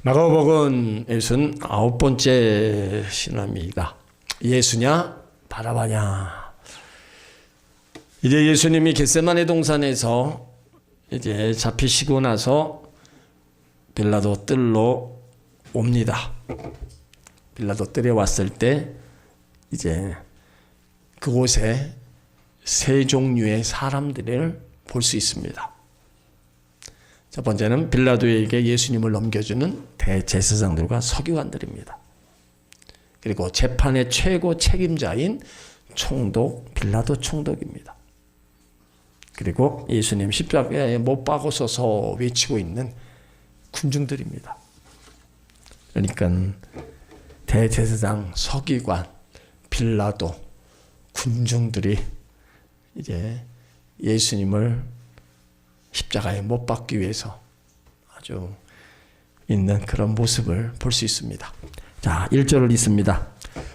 마가복음 69번째 신화입니다. 예수냐 바라바냐. 이제 예수님이 겟세마네 동산에서 이제 잡히시고 나서 빌라도 뜰로 옵니다. 빌라도 뜰에 왔을 때 이제 그곳에 세 종류의 사람들을 볼 수 있습니다. 첫 번째는 빌라도에게 예수님을 넘겨주는 대제사장들과 서기관들입니다. 그리고 재판의 최고 책임자인 총독 빌라도 총독입니다. 그리고 예수님 십자가에 못 박으셔서 외치고 있는 군중들입니다. 그러니까 대제사장, 서기관, 빌라도, 군중들이 이제 예수님을 십자가에 못 박기 위해서 아주 있는 그런 모습을 볼 수 있습니다. 자, 1절을 읽습니다.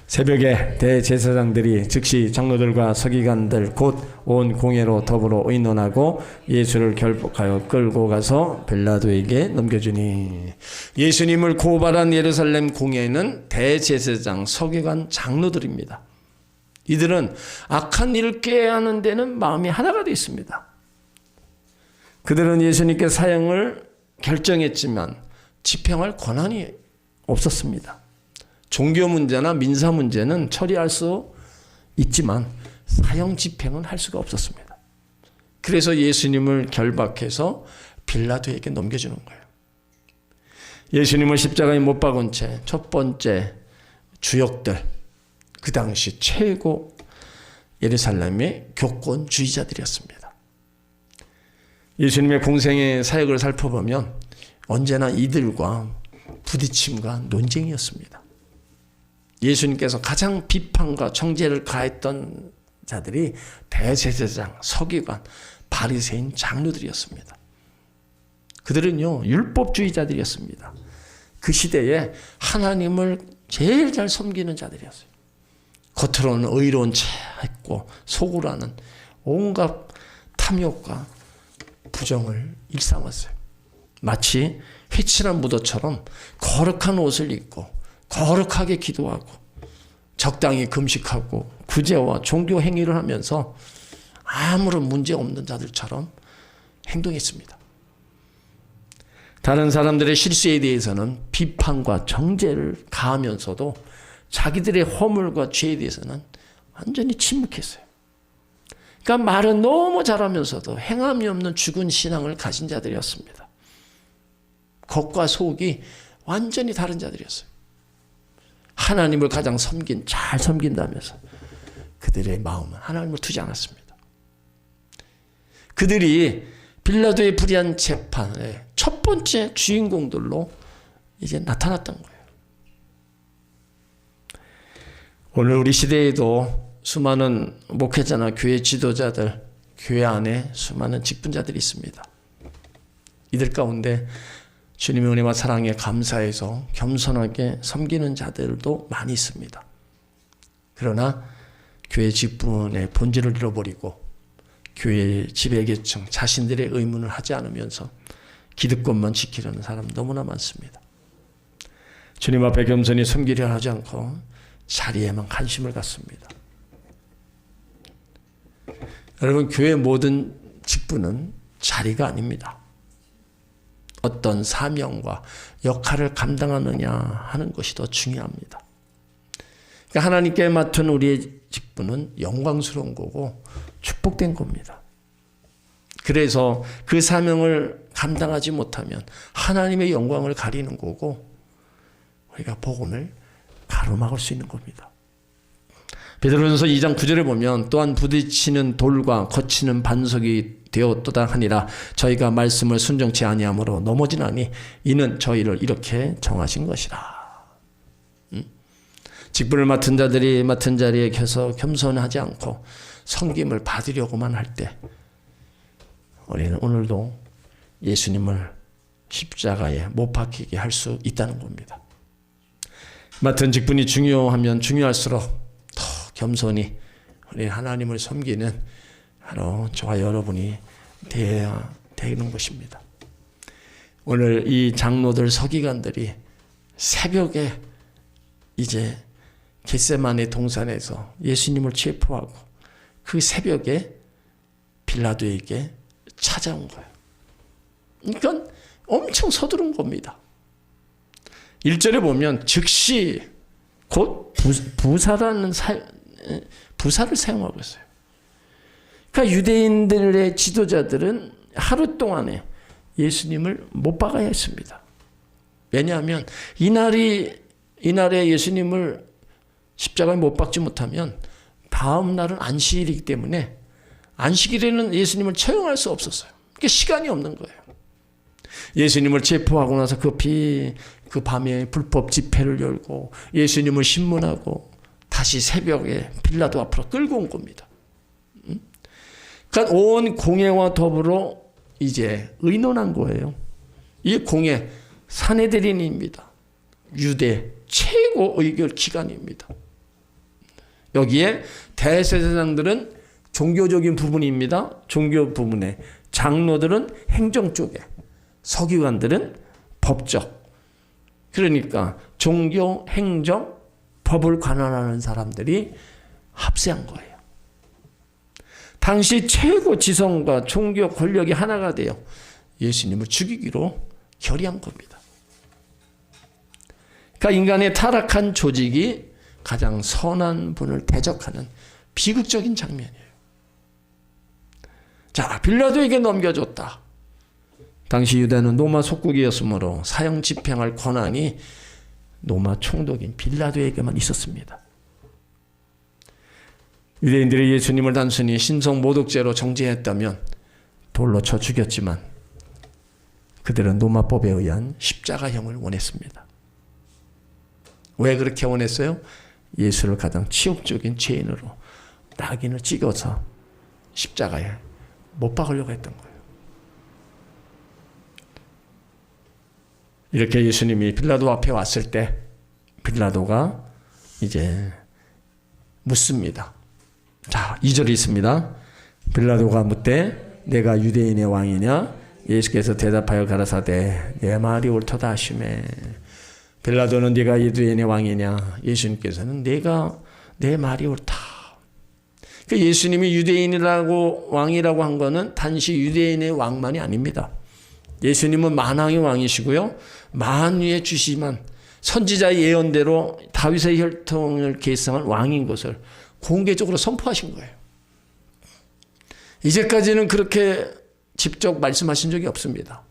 새벽에 대제사장들이 즉시 장로들과 서기관들 곧 온 공회로 더불어 의논하고 예수를 결박하여 끌고 가서 빌라도에게 넘겨주니, 예수님을 고발한 예루살렘 공회는 대제사장, 서기관, 장로들입니다. 이들은 악한 일을 꾀해야 하는 데는 마음이 하나가 되어 있습니다. 그들은 예수님께 사형을 결정했지만 집행할 권한이 없었습니다. 종교 문제나 민사 문제는 처리할 수 있지만 사형 집행은 할 수가 없었습니다. 그래서 예수님을 결박해서 빌라도에게 넘겨주는 거예요. 예수님을 십자가에 못 박은 채 첫 번째 주역들, 그 당시 최고 예루살렘의 교권주의자들이었습니다. 예수님의 공생의 사역을 살펴보면 언제나 이들과 부딪힘과 논쟁이었습니다. 예수님께서 가장 비판과 정죄를 가했던 자들이 대제사장, 서기관, 바리새인, 장로들이었습니다. 그들은요 율법주의자들이었습니다. 그 시대에 하나님을 제일 잘 섬기는 자들이었어요. 겉으로는 의로운 체 했고 속으로는 온갖 탐욕과 부정을 일삼았어요. 마치 회칠한 무도처럼 거룩한 옷을 입고 거룩하게 기도하고 적당히 금식하고 구제와 종교 행위를 하면서 아무런 문제 없는 자들처럼 행동했습니다. 다른 사람들의 실수에 대해서는 비판과 정죄를 가하면서도 자기들의 허물과 죄에 대해서는 완전히 침묵했어요. 그러니까 말은 너무 잘하면서도 행함이 없는 죽은 신앙을 가진 자들이었습니다. 겉과 속이 완전히 다른 자들이었어요. 하나님을 가장 잘 섬긴다면서 그들의 마음은 하나님을 두지 않았습니다. 그들이 빌라도의 불의한 재판의 첫 번째 주인공들로 이제 나타났던 거예요. 오늘 우리 시대에도 수많은 목회자나 교회 지도자들, 교회 안에 수많은 직분자들이 있습니다. 이들 가운데 주님의 은혜와 사랑에 감사해서 겸손하게 섬기는 자들도 많이 있습니다. 그러나 교회 직분의 본질을 잃어버리고 교회 지배계층 자신들의 의무를 하지 않으면서 기득권만 지키려는 사람 너무나 많습니다. 주님 앞에 겸손히 섬기려 하지 않고 자리에만 관심을 갖습니다. 여러분, 교회의 모든 직분은 자리가 아닙니다. 어떤 사명과 역할을 감당하느냐 하는 것이 더 중요합니다. 그러니까 하나님께 맡은 우리의 직분은 영광스러운 거고 축복된 겁니다. 그래서 그 사명을 감당하지 못하면 하나님의 영광을 가리는 거고 우리가 복음을 가로막을 수 있는 겁니다. 베드로전서 2장 9절에 보면 또한 부딪히는 돌과 거치는 반석이 되었도다 하니라 저희가 말씀을 순종치 아니하므로 넘어지나니 이는 저희를 이렇게 정하신 것이라. 직분을 맡은 자들이 맡은 자리에 켜서 겸손하지 않고 섬김을 받으려고만 할 때 우리는 오늘도 예수님을 십자가에 못 박히게 할 수 있다는 겁니다. 맡은 직분이 중요하면 중요할수록 겸손히 우리 하나님을 섬기는 바로 저와 여러분이 되어야 되는 것입니다. 오늘 이 장로들 서기관들이 새벽에 이제 겟세마네 동산에서 예수님을 체포하고 그 새벽에 빌라도에게 찾아온 거예요. 그러니까 엄청 서두른 겁니다. 1절에 보면 즉시 곧 부사라는 부사를 사용하고 있어요. 그러니까 유대인들의 지도자들은 하루 동안에 예수님을 못 박아야 했습니다. 왜냐하면 이날에 예수님을 십자가에 못 박지 못하면 다음 날은 안식일이기 때문에 안식일에는 예수님을 처형할 수 없었어요. 그러니까 시간이 없는 거예요. 예수님을 체포하고 나서 급히 그 밤에 불법 집회를 열고 예수님을 신문하고 다시 새벽에 빌라도 앞으로 끌고 온 겁니다. 그러니까 온 공회와 더불어 이제 의논한 거예요. 이 공회 산헤드린입니다. 유대 최고 의결 기관입니다. 여기에 대제사장들은 종교적인 부분입니다. 종교 부분에 장로들은 행정 쪽에, 서기관들은 법적. 그러니까 종교, 행정, 법을 관할하는 사람들이 합세한 거예요. 당시 최고 지성과 종교 권력이 하나가 되어 예수님을 죽이기로 결의한 겁니다. 그러니까 인간의 타락한 조직이 가장 선한 분을 대적하는 비극적인 장면이에요. 자, 빌라도에게 넘겨줬다. 당시 유대는 로마 속국이었으므로 사형 집행할 권한이 로마 총독인 빌라도에게만 있었습니다. 유대인들이 예수님을 단순히 신성 모독죄로 정죄했다면 돌로 쳐 죽였지만 그들은 로마법에 의한 십자가형을 원했습니다. 왜 그렇게 원했어요? 예수를 가장 치욕적인 죄인으로 낙인을 찍어서 십자가에 못 박으려고 했던 거예요. 이렇게 예수님이 빌라도 앞에 왔을 때 빌라도가 이제 묻습니다. 자, 2절이 있습니다. 빌라도가 묻되 내가 유대인의 왕이냐? 예수께서 대답하여 가라사대 내 말이 옳도다 하시매. 빌라도는 네가 유대인의 왕이냐? 예수님께서는 내가 내 말이 옳다. 그러니까 예수님이 유대인이라고 왕이라고 한 거는 단지 유대인의 왕만이 아닙니다. 예수님은 만왕의 왕이시고요. 만유의 주시만 선지자의 예언대로 다윗의 혈통을 계승한 왕인 것을 공개적으로 선포하신 거예요. 이제까지는 그렇게 직접 말씀하신 적이 없습니다.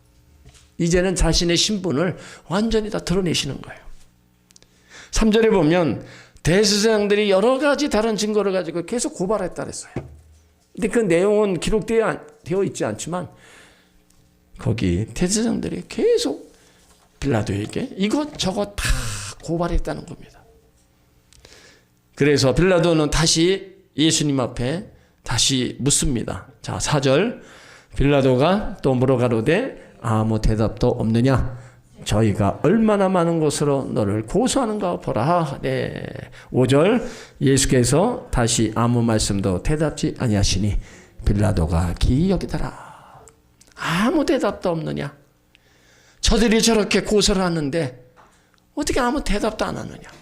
이제는 자신의 신분을 완전히 다 드러내시는 거예요. 3절에 보면 대제사장들이 여러 가지 다른 증거를 가지고 계속 고발했다 그랬어요. 근데 그 내용은 기록되어 있지 않지만 거기 대제사장들이 계속 빌라도에게 이것저것 다 고발했다는 겁니다. 그래서 빌라도는 다시 예수님 앞에 다시 묻습니다. 자, 4절 빌라도가 또 물어가로되 아무 대답도 없느냐? 저희가 얼마나 많은 것으로 너를 고소하는가 보라. 네. 5절 예수께서 다시 아무 말씀도 대답지 아니하시니 빌라도가 기이 여기더라. 아무 대답도 없느냐? 저들이 저렇게 고소를 하는데 어떻게 아무 대답도 안 하느냐?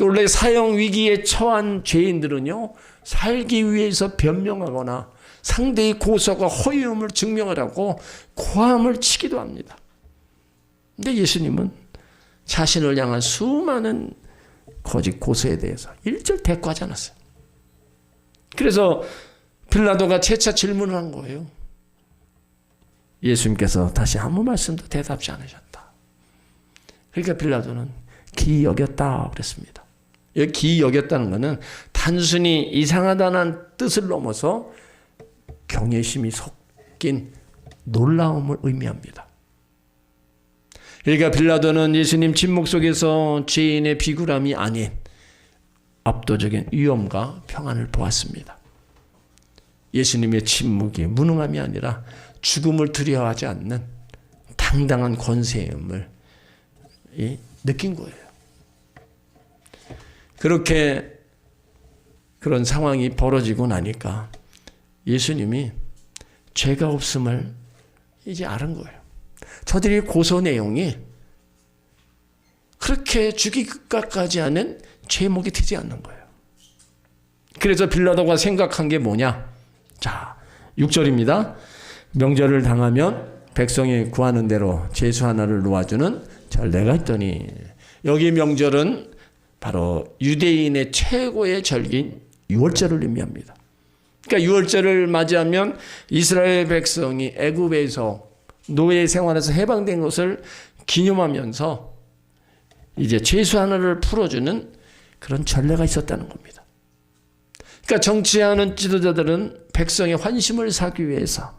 원래 사형 위기에 처한 죄인들은요, 살기 위해서 변명하거나 상대의 고소가 허위음을 증명하라고 고함을 치기도 합니다. 근데 예수님은 자신을 향한 수많은 거짓 고소에 대해서 일절 대꾸하지 않았어요. 그래서 빌라도가 재차 질문을 한 거예요. 예수님께서 다시 아무 말씀도 대답지 않으셨다. 그러니까 빌라도는 기이 여겼다 그랬습니다. 여기 기이 여겼다는 것은 단순히 이상하다는 뜻을 넘어서 경외심이 섞인 놀라움을 의미합니다. 그러니까 빌라도는 예수님 침묵 속에서 죄인의 비굴함이 아닌 압도적인 위엄과 평안을 보았습니다. 예수님의 침묵이 무능함이 아니라 죽음을 두려워하지 않는 당당한 권세임을 느낀 거예요. 그렇게 그런 상황이 벌어지고 나니까 예수님이 죄가 없음을 이제 알은 거예요. 저들이 고소 내용이 그렇게 죽이기까지 하는 죄목이 되지 않는 거예요. 그래서 빌라도가 생각한 게 뭐냐? 자, 6절입니다. 명절을 당하면 백성이 구하는 대로 제수 하나를 놓아주는 전례가 있더니, 여기 명절은 바로 유대인의 최고의 절기인 유월절을 의미합니다. 그러니까 유월절을 맞이하면 이스라엘 백성이 애굽에서 노예 생활에서 해방된 것을 기념하면서 이제 죄수 하나를 풀어주는 그런 전례가 있었다는 겁니다. 그러니까 정치하는 지도자들은 백성의 환심을 사기 위해서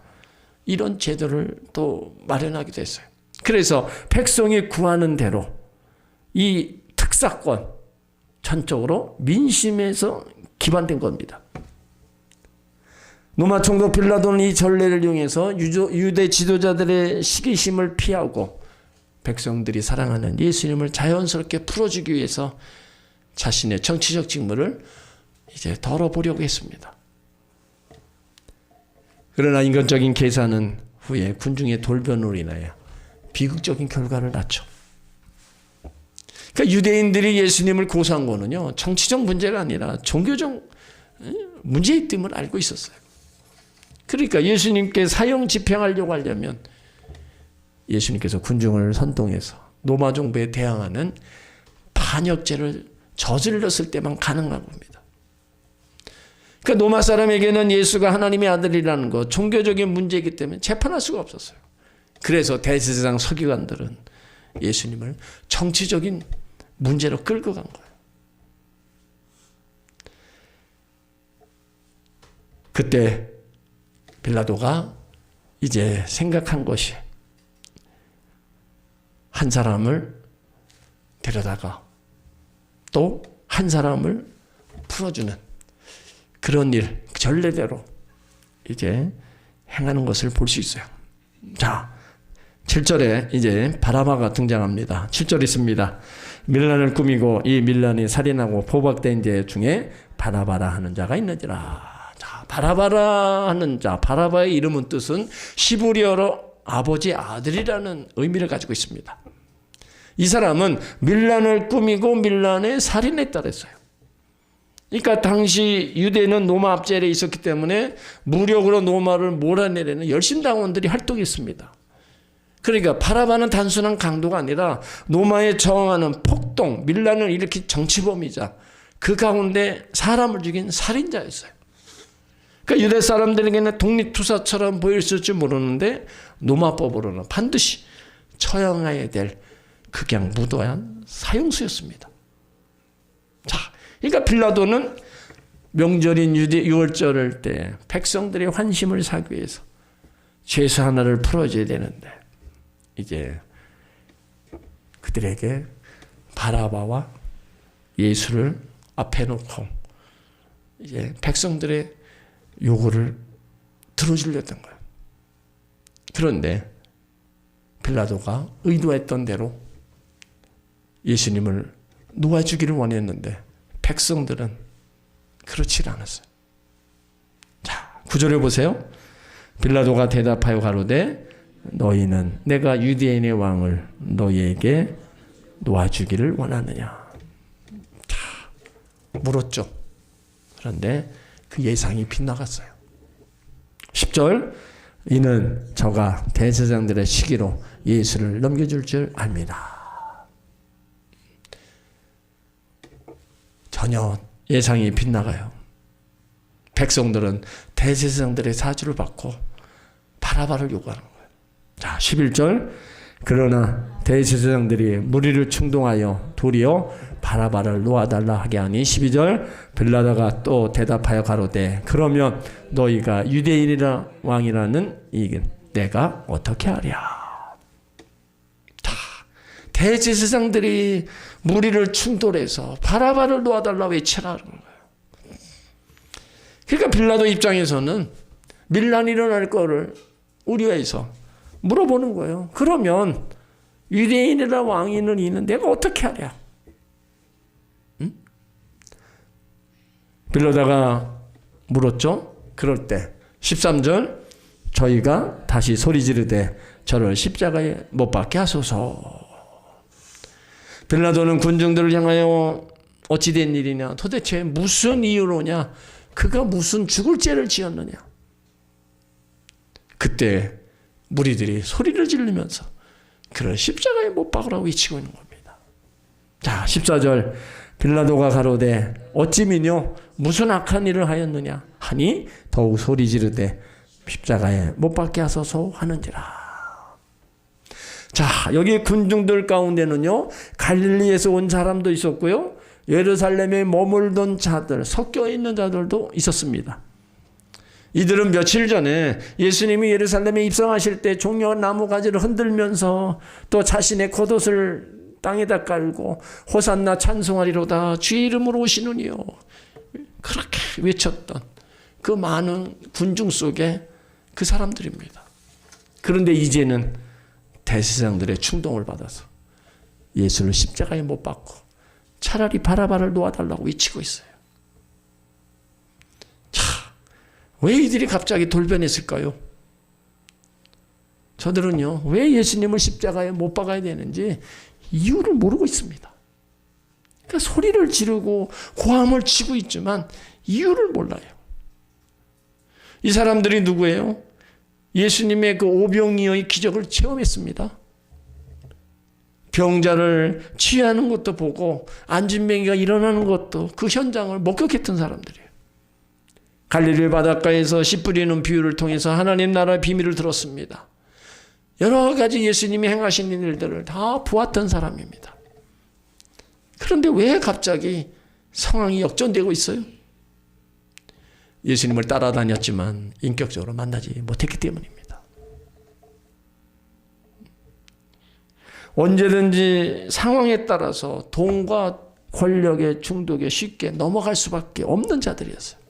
이런 제도를 또 마련하기도 했어요. 그래서 백성이 구하는 대로 이 특사권 전적으로 민심에서 기반된 겁니다. 로마 총독 빌라도는 이 전례를 이용해서 유대 지도자들의 시기심을 피하고 백성들이 사랑하는 예수님을 자연스럽게 풀어주기 위해서 자신의 정치적 직무를 이제 덜어보려고 했습니다. 그러나 인간적인 계산은 후에 군중의 돌변으로 인하여 비극적인 결과를 낳죠. 그러니까 유대인들이 예수님을 고소한 거는요, 정치적 문제가 아니라 종교적 문제임을 알고 있었어요. 그러니까 예수님께 사형 집행하려고 하려면 예수님께서 군중을 선동해서 로마 정부에 대항하는 반역죄를 저질렀을 때만 가능한 겁니다. 그러니까 로마 사람에게는 예수가 하나님의 아들이라는 것, 종교적인 문제이기 때문에 재판할 수가 없었어요. 그래서 대제사장 서기관들은 예수님을 정치적인 문제로 끌고 간 거예요. 그때 빌라도가 이제 생각한 것이 한 사람을 데려다가 또 한 사람을 풀어주는 그런 일, 전례대로 이제 행하는 것을 볼 수 있어요. 자, 7절에 이제 바라바가 등장합니다. 7절 있습니다. 밀란을 꾸미고 이 밀란이 살인하고 포박된 자 중에 바라바라 하는 자가 있느니라. 자, 바라바라 하는 자, 바라바의 이름은 뜻은 시브리어로 아버지 아들이라는 의미를 가지고 있습니다. 이 사람은 밀란을 꾸미고 밀란에 살인했다 그랬어요. 그러니까 당시 유대는 로마 압제에 있었기 때문에 무력으로 로마를 몰아내려는 열심당원들이 활동했습니다. 그러니까 바라바는 단순한 강도가 아니라 로마에 저항하는 폭동, 밀란을 일으킨 정치범이자 그 가운데 사람을 죽인 살인자였어요. 그러니까 유대 사람들에게는 독립투사처럼 보였을지 모르는데 로마법으로는 반드시 처형해야 될 극양무도한 사형수였습니다. 자, 그러니까 빌라도는 명절인 유월절을 때 백성들의 환심을 사기 위해서 죄수 하나를 풀어줘야 되는데 이제 그들에게 바라바와 예수를 앞에 놓고 이제 백성들의 요구를 들어주려던 거예요. 그런데 빌라도가 의도했던 대로 예수님을 놓아주기를 원했는데 백성들은 그렇지 않았어요. 자, 9절에 보세요. 빌라도가 대답하여 가로되 너희는 내가 유대인의 왕을 너희에게 놓아주기를 원하느냐. 자, 물었죠. 그런데 그 예상이 빗나갔어요. 10절 이는 저가 대제사장들의 시기로 예수를 넘겨줄 줄 압니다. 전혀 예상이 빗나가요. 백성들은 대제사장들의 사주를 받고 바라바를 요구하는 거예요. 자, 11절 그러나 대제사장들이 무리를 충동하여 도리어 바라바를 놓아달라 하게 하니 12절 빌라도가 또 대답하여 가로되 그러면 너희가 유대인이라 왕이라는 이익은 내가 어떻게 하랴. 자, 대제사장들이 무리를 충돌해서 바라바를 놓아달라 외치라는 거예요. 그러니까 빌라도 입장에서는 밀란이 일어날 거를 우려해서 물어보는 거예요. 그러면 유대인이라 왕이는 이는 내가 어떻게 하랴? 응? 빌라도가 물었죠. 그럴 때 13절 저희가 다시 소리 지르되 저를 십자가에 못 박게 하소서. 빌라도는 군중들을 향하여 어찌된 일이냐, 도대체 무슨 이유로냐, 그가 무슨 죽을 죄를 지었느냐. 그때 무리들이 소리를 지르면서 그를 십자가에 못 박으라고 외치고 있는 겁니다. 자, 14절. 빌라도가 가로되 어찌미뇨 무슨 악한 일을 하였느냐 하니 더욱 소리 지르되 십자가에 못 박게 하소서 하는지라. 자, 여기 군중들 가운데는요, 갈릴리에서 온 사람도 있었고요, 예루살렘에 머물던 자들, 섞여 있는 자들도 있었습니다. 이들은 며칠 전에 예수님이 예루살렘에 입성하실 때 종려한 나무가지를 흔들면서 또 자신의 겉옷을 땅에다 깔고 호산나 찬송하리로다 주의 이름으로 오시느니요, 그렇게 외쳤던 그 많은 군중 속에 그 사람들입니다. 그런데 이제는 대제사장들의 충동을 받아서 예수를 십자가에 못 박고 차라리 바라바를 놓아달라고 외치고 있어요. 자, 왜 이들이 갑자기 돌변했을까요? 저들은요, 왜 예수님을 십자가에 못 박아야 되는지 이유를 모르고 있습니다. 그러니까 소리를 지르고 고함을 치고 있지만 이유를 몰라요. 이 사람들이 누구예요? 예수님의 그 오병이어의 기적을 체험했습니다. 병자를 치유하는 것도 보고 안진뱅이가 일어나는 것도 그 현장을 목격했던 사람들이에요. 갈릴리 바닷가에서 씨 뿌리는 비유를 통해서 하나님 나라의 비밀을 들었습니다. 여러 가지 예수님이 행하신 일들을 다 보았던 사람입니다. 그런데 왜 갑자기 상황이 역전되고 있어요? 예수님을 따라다녔지만 인격적으로 만나지 못했기 때문입니다. 언제든지 상황에 따라서 돈과 권력의 중독에 쉽게 넘어갈 수밖에 없는 자들이었어요.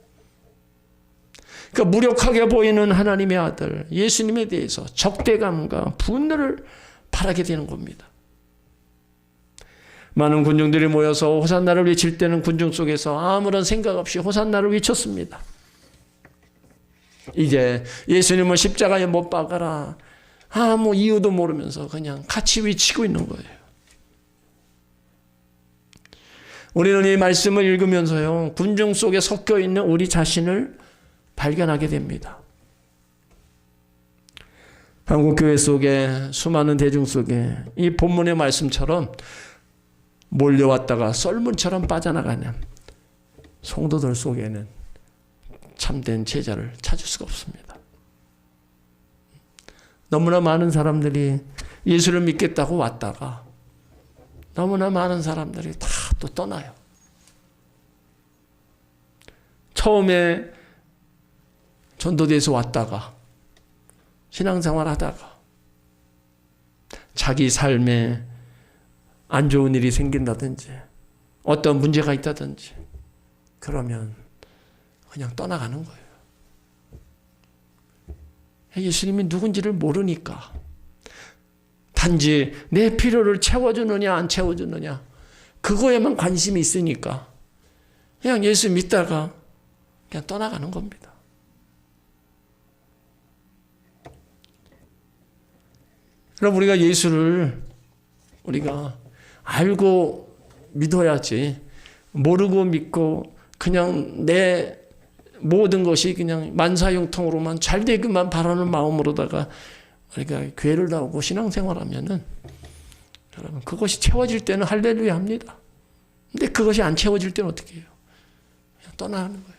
그러니까 무력하게 보이는 하나님의 아들 예수님에 대해서 적대감과 분노를 바라게 되는 겁니다. 많은 군중들이 모여서 호산나를 외칠 때는 군중 속에서 아무런 생각 없이 호산나를 외쳤습니다. 이제 예수님을 십자가에 못 박아라, 아무 이유도 모르면서 그냥 같이 외치고 있는 거예요. 우리는 이 말씀을 읽으면서요, 군중 속에 섞여 있는 우리 자신을 발견하게 됩니다. 한국교회 속에, 수많은 대중 속에 이 본문의 말씀처럼 몰려왔다가 썰문처럼 빠져나가는 성도들 속에는 참된 제자를 찾을 수가 없습니다. 너무나 많은 사람들이 예수를 믿겠다고 왔다가 너무나 많은 사람들이 다 또 떠나요. 처음에 전도대에서 왔다가 신앙생활 하다가 자기 삶에 안 좋은 일이 생긴다든지 어떤 문제가 있다든지 그러면 그냥 떠나가는 거예요. 예수님이 누군지를 모르니까 단지 내 필요를 채워주느냐 안 채워주느냐 그거에만 관심이 있으니까 그냥 예수 믿다가 그냥 떠나가는 겁니다. 그럼 우리가 예수를 우리가 알고 믿어야지, 모르고 믿고 그냥 내 모든 것이 그냥 만사형통으로만 잘 되기만 바라는 마음으로다가 우리가 교회를 나오고 신앙생활하면은 여러분 그것이 채워질 때는 할렐루야 합니다. 근데 그것이 안 채워질 때는 어떻게 해요? 그냥 떠나는 거예요.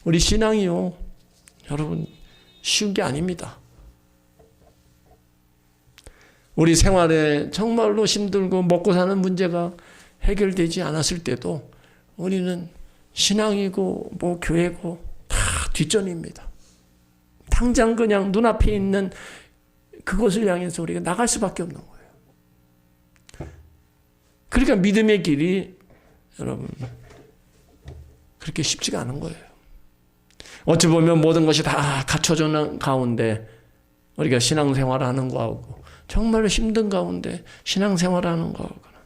우리 신앙이요, 여러분 쉬운 게 아닙니다. 우리 생활에 정말로 힘들고 먹고 사는 문제가 해결되지 않았을 때도 우리는 신앙이고 뭐 교회고 다 뒷전입니다. 당장 그냥 눈앞에 있는 그것을 향해서 우리가 나갈 수밖에 없는 거예요. 그러니까 믿음의 길이 여러분 그렇게 쉽지가 않은 거예요. 어찌 보면 모든 것이 다 갖춰주는 가운데 우리가 신앙생활하는 거하고 정말로 힘든 가운데 신앙생활하는 거하고는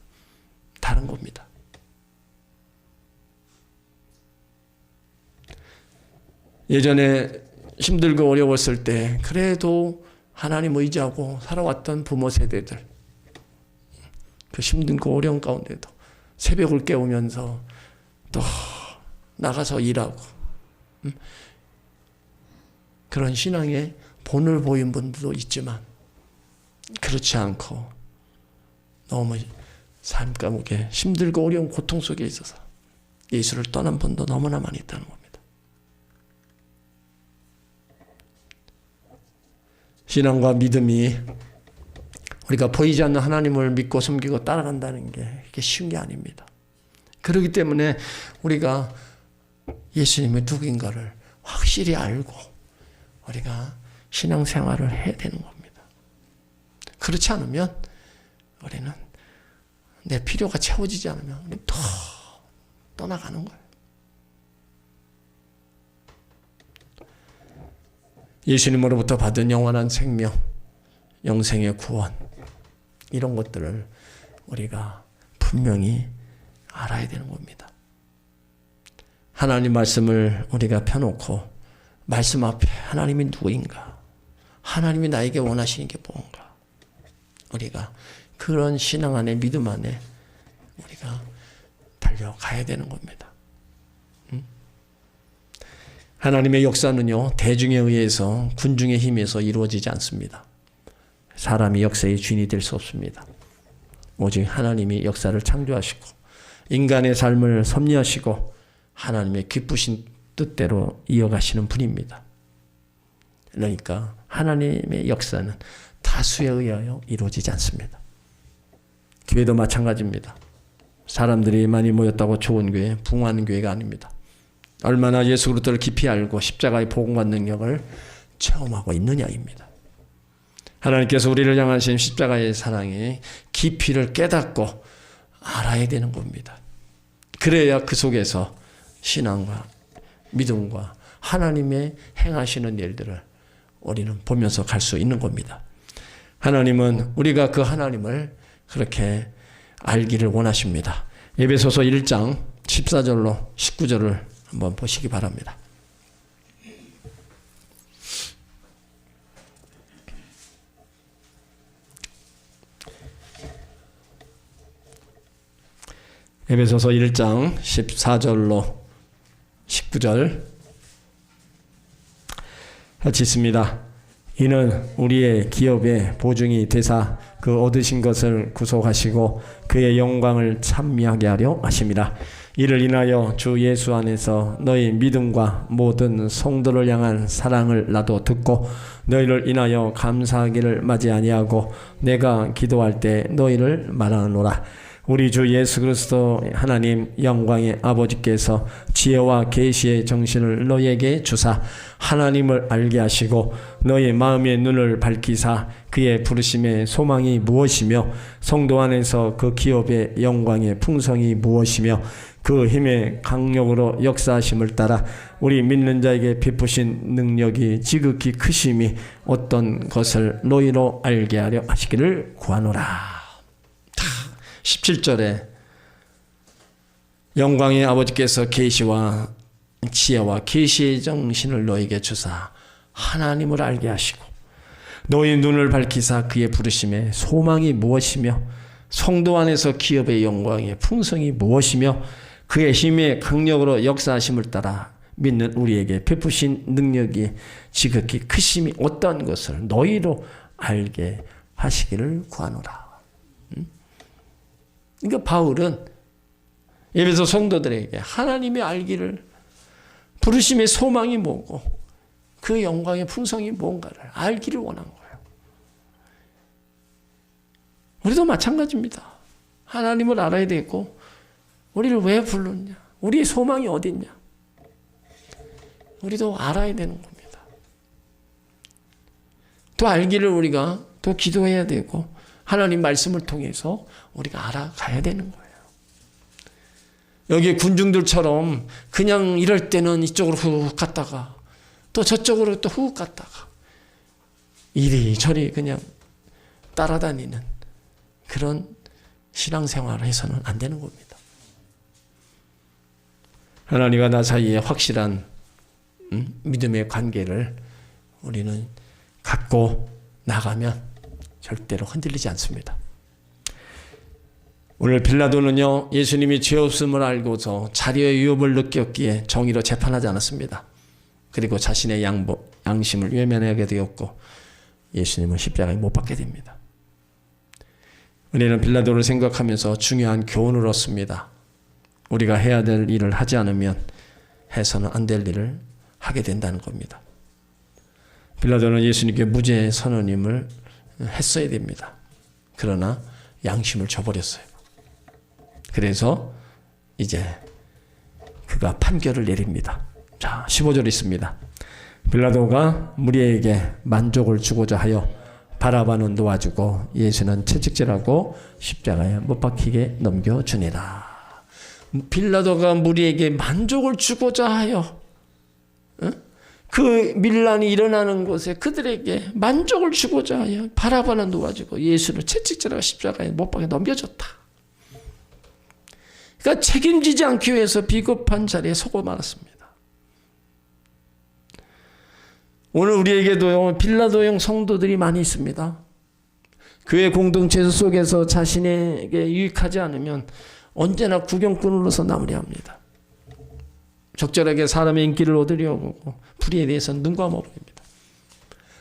다른 겁니다. 예전에 힘들고 어려웠을 때 그래도 하나님 의지하고 살아왔던 부모 세대들, 그 힘든고 어려운 가운데도 새벽을 깨우면서 또 나가서 일하고 그런 신앙의 본을 보인 분들도 있지만 그렇지 않고 너무 삶 과목에 힘들고 어려운 고통 속에 있어서 예수를 떠난 분도 너무나 많이 있다는 겁니다. 신앙과 믿음이 우리가 보이지 않는 하나님을 믿고 섬기고 따라간다는 게 이게 쉬운 게 아닙니다. 그렇기 때문에 우리가 예수님이 누구인가를 확실히 알고 우리가 신앙생활을 해야 되는 겁니다. 그렇지 않으면 우리는 내 필요가 채워지지 않으면 우리는 더 떠나가는 거예요. 예수님으로부터 받은 영원한 생명, 영생의 구원, 이런 것들을 우리가 분명히 알아야 되는 겁니다. 하나님 말씀을 우리가 펴놓고 말씀 앞에 하나님이 누구인가, 하나님이 나에게 원하시는 게 뭔가, 우리가 그런 신앙 안에, 믿음 안에 우리가 달려가야 되는 겁니다. 하나님의 역사는요, 대중에 의해서, 군중의 힘에서 이루어지지 않습니다. 사람이 역사의 주인이 될 수 없습니다. 오직 하나님이 역사를 창조하시고 인간의 삶을 섭리하시고 하나님의 기쁘신 뜻대로 이어가시는 분입니다. 그러니까 하나님의 역사는 다수에 의하여 이루어지지 않습니다. 교회도 마찬가지입니다. 사람들이 많이 모였다고 좋은 교회, 부흥하는 교회가 아닙니다. 얼마나 예수 그리스도를 깊이 알고 십자가의 복음과 능력을 체험하고 있느냐입니다. 하나님께서 우리를 향하신 십자가의 사랑의 깊이를 깨닫고 알아야 되는 겁니다. 그래야 그 속에서 신앙과 믿음과 하나님의 행하시는 일들을 우리는 보면서 갈 수 있는 겁니다. 하나님은 우리가 그 하나님을 그렇게 알기를 원하십니다. 에베소서 1장 14절로 19절을 한번 보시기 바랍니다. 에베소서 1장 14절로 19절 같이 있습니다. 이는 우리의 기업의 보증이 되사 그 얻으신 것을 구속하시고 그의 영광을 찬미하게 하려 하심이라. 이를 인하여 주 예수 안에서 너희 믿음과 모든 성도를 향한 사랑을 나도 듣고 너희를 인하여 감사하기를 마지 아니하고 내가 기도할 때 너희를 말하노라. 우리 주 예수 그리스도 하나님 영광의 아버지께서 지혜와 계시의 정신을 너희에게 주사 하나님을 알게 하시고 너희 마음의 눈을 밝히사 그의 부르심의 소망이 무엇이며 성도 안에서 그 기업의 영광의 풍성이 무엇이며 그 힘의 강력으로 역사하심을 따라 우리 믿는 자에게 베푸신 능력이 지극히 크심이 어떤 것을 너희로 알게 하려 하시기를 구하노라. 17절에 영광의 아버지께서 계시와 지혜와 계시의 정신을 너에게 주사 하나님을 알게 하시고 너희 눈을 밝히사 그의 부르심의 소망이 무엇이며 성도 안에서 기업의 영광의 풍성이 무엇이며 그의 힘의 강력으로 역사하심을 따라 믿는 우리에게 베푸신 능력이 지극히 크심이 어떤 것을 너희로 알게 하시기를 구하노라. 그러니까 바울은 에베소 성도들에게 하나님의 알기를, 부르심의 소망이 뭐고 그 영광의 풍성이 뭔가를 알기를 원한 거예요. 우리도 마찬가지입니다. 하나님을 알아야 되고 우리를 왜 불렀냐, 우리의 소망이 어딨냐, 우리도 알아야 되는 겁니다. 또 알기를 우리가 또 기도해야 되고 하나님 말씀을 통해서 우리가 알아가야 되는 거예요. 여기 군중들처럼 그냥 이럴 때는 이쪽으로 훅 갔다가 또 저쪽으로 또 훅 갔다가 이리저리 그냥 따라다니는 그런 신앙생활을 해서는 안 되는 겁니다. 하나님과 나 사이에 확실한 믿음의 관계를 우리는 갖고 나가면 절대로 흔들리지 않습니다. 오늘 빌라도는요, 예수님이 죄 없음을 알고서 자리의 위협을 느꼈기에 정의로 재판하지 않았습니다. 그리고 자신의 양심을 외면하게 되었고 예수님은 십자가에 못 박게 됩니다. 우리는 빌라도를 생각하면서 중요한 교훈을 얻습니다. 우리가 해야 될 일을 하지 않으면 해서는 안 될 일을 하게 된다는 겁니다. 빌라도는 예수님께 무죄 선언임을 했어야 됩니다. 그러나 양심을 저버렸어요. 그래서 이제 그가 판결을 내립니다. 자, 15절 있습니다. 빌라도가 무리에게 만족을 주고자 하여 바라바는 놓아주고 예수는 채찍질하고 십자가에 못 박히게 넘겨주니라. 빌라도가 무리에게 만족을 주고자 하여 그 밀란이 일어나는 곳에 그들에게 만족을 주고자 하여 바라바는 놓아주고 예수를 채찍질하고 십자가에 못 박혀 넘겨줬다. 그러니까 책임지지 않기 위해서 비겁한 자리에 서고 말았습니다. 오늘 우리에게도 빌라도형 성도들이 많이 있습니다. 교회 공동체 속에서 자신에게 유익하지 않으면 언제나 구경꾼으로서 마무리합니다. 적절하게 사람의 인기를 얻으려고 불의에 대해서는 눈 감아버립니다.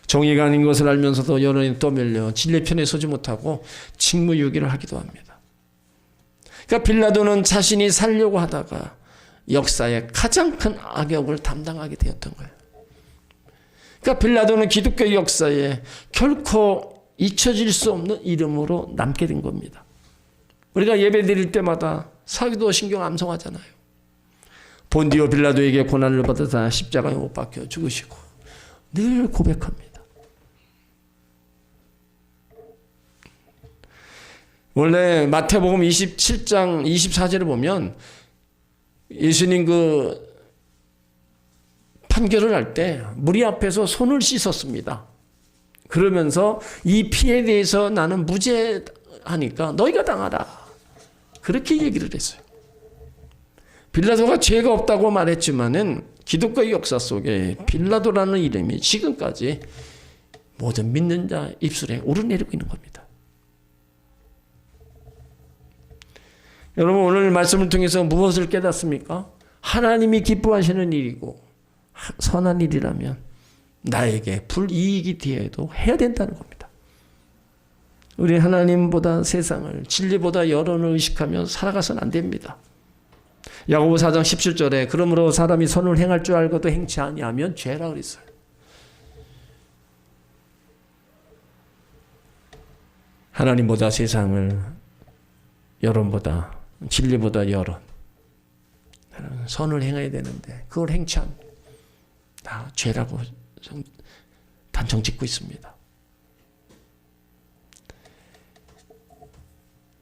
정의가 아닌 것을 알면서도 여론에 떠밀려 진리의 편에 서지 못하고 직무유기를 하기도 합니다. 그러니까 빌라도는 자신이 살려고 하다가 역사의 가장 큰 악역을 담당하게 되었던 거예요. 그러니까 빌라도는 기독교 역사에 결코 잊혀질 수 없는 이름으로 남게 된 겁니다. 우리가 예배 드릴 때마다 사기도 신경 암송하잖아요. 본디오 빌라도에게 고난을 받아서 십자가에 못 박혀 죽으시고 늘 고백합니다. 원래 마태복음 27장 24절을 보면 예수님 그 판결을 할 때 무리 앞에서 손을 씻었습니다. 그러면서 이 피에 대해서 나는 무죄하니까 너희가 당하라. 그렇게 얘기를 했어요. 빌라도가 죄가 없다고 말했지만은 기독교 역사 속에 빌라도라는 이름이 지금까지 모든 믿는 자 입술에 오르내리고 있는 겁니다. 여러분 오늘 말씀을 통해서 무엇을 깨닫습니까? 하나님이 기뻐하시는 일이고 선한 일이라면 나에게 불이익이 되어도 해야 된다는 겁니다. 우리 하나님보다 세상을 진리보다 여론을 의식하며 살아가서는 안 됩니다. 야고보 4장 17절에 그러므로 사람이 선을 행할 줄 알고도 행치 아니하면 죄라 그랬어요. 하나님보다 세상을 여론보다 진리보다 여론 선을 행해야 되는데 그걸 행치 않 다 죄라고 단정 짓고 있습니다.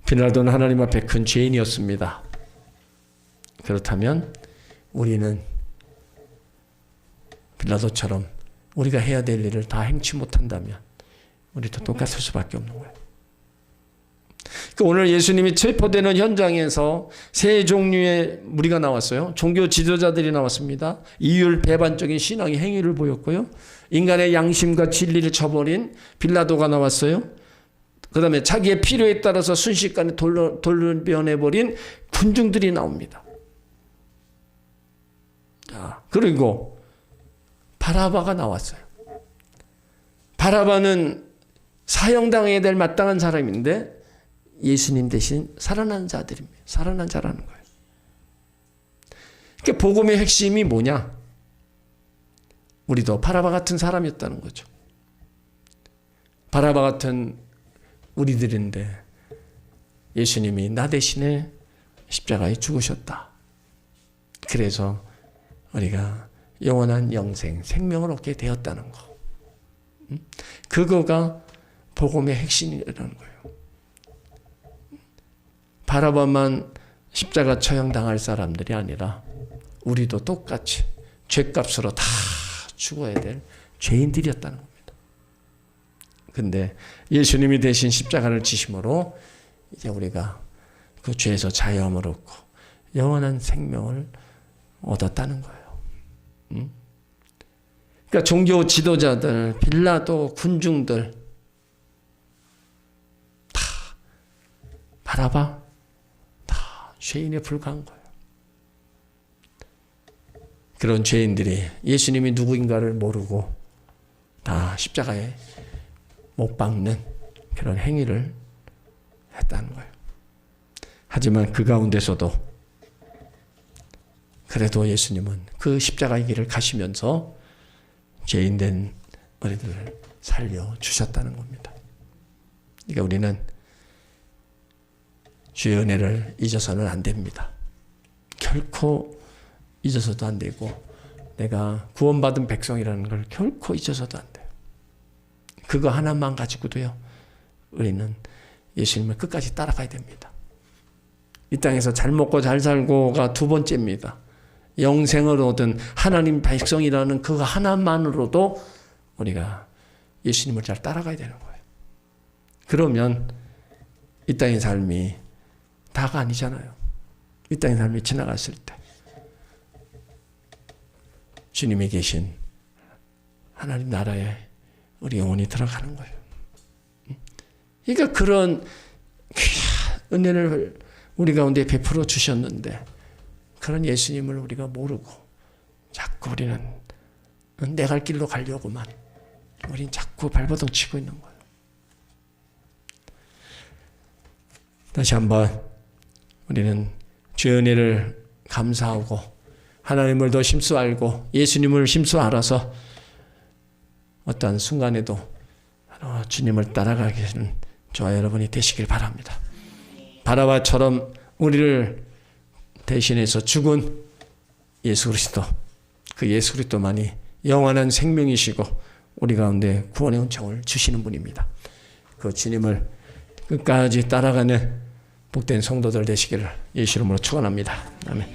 빌라도는 하나님 앞에 큰 죄인이었습니다. 그렇다면 우리는 빌라도처럼 우리가 해야 될 일을 다 행치 못한다면 우리도 똑같을 수밖에 없는 거예요. 오늘 예수님이 체포되는 현장에서 세 종류의 무리가 나왔어요. 종교 지도자들이 나왔습니다. 이율배반적인 신앙의 행위를 보였고요. 인간의 양심과 진리를 저버린 빌라도가 나왔어요. 그 다음에 자기의 필요에 따라서 순식간에 돌변해버린 군중들이 나옵니다. 그리고 바라바가 나왔어요. 바라바는 사형당해야 될 마땅한 사람인데 예수님 대신 살아난 자들입니다. 살아난 자라는 거예요. 그러니까 복음의 핵심이 뭐냐? 우리도 바라바 같은 사람이었다는 거죠. 바라바 같은 우리들인데 예수님이 나 대신에 십자가에 죽으셨다. 그래서 우리가 영원한 영생, 생명을 얻게 되었다는 거. 그거가 복음의 핵심이라는 거예요. 바라바만 십자가 처형당할 사람들이 아니라 우리도 똑같이 죄값으로 다 죽어야 될 죄인들이었다는 겁니다. 근데 예수님이 대신 십자가를 지심으로 이제 우리가 그 죄에서 자유함을 얻고 영원한 생명을 얻었다는 거예요. 그러니까 종교 지도자들, 빌라도, 군중들 다 바라바 다 죄인에 불과한 거예요. 그런 죄인들이 예수님이 누구인가를 모르고 다 십자가에 못 박는 그런 행위를 했다는 거예요. 하지만 그 가운데서도 그래도 예수님은 그 십자가의 길을 가시면서 죄인된 우리들을 살려주셨다는 겁니다. 그러니까 우리는 주의 은혜를 잊어서는 안 됩니다. 결코 잊어서도 안 되고 내가 구원받은 백성이라는 걸 결코 잊어서도 안 돼요. 그거 하나만 가지고도요. 우리는 예수님을 끝까지 따라가야 됩니다. 이 땅에서 잘 먹고 잘 살고가 두 번째입니다. 영생을 얻은 하나님 백성이라는 그거 하나만으로도 우리가 예수님을 잘 따라가야 되는 거예요. 그러면 이 땅의 삶이 다가 아니잖아요. 이 땅의 삶이 지나갔을 때 주님이 계신 하나님 나라에 우리 영혼이 들어가는 거예요. 그러니까 그런 귀한 은혜를 우리 가운데 베풀어 주셨는데 그런 예수님을 우리가 모르고 자꾸 우리는 내 갈 길로 가려고만 우린 자꾸 발버둥 치고 있는 거예요. 다시 한번 우리는 주의 은혜를 감사하고 하나님을 더 심수 알고 예수님을 심수 알아서 어떠한 순간에도 주님을 따라가게 되는 저와 여러분이 되시길 바랍니다. 바라바처럼 우리를 대신해서 죽은 예수 그리스도, 그 예수 그리스도만이 영원한 생명이시고 우리 가운데 구원의 은총을 주시는 분입니다. 그 주님을 끝까지 따라가는 복된 성도들 되시기를 예수 이름으로 축원합니다. 아멘.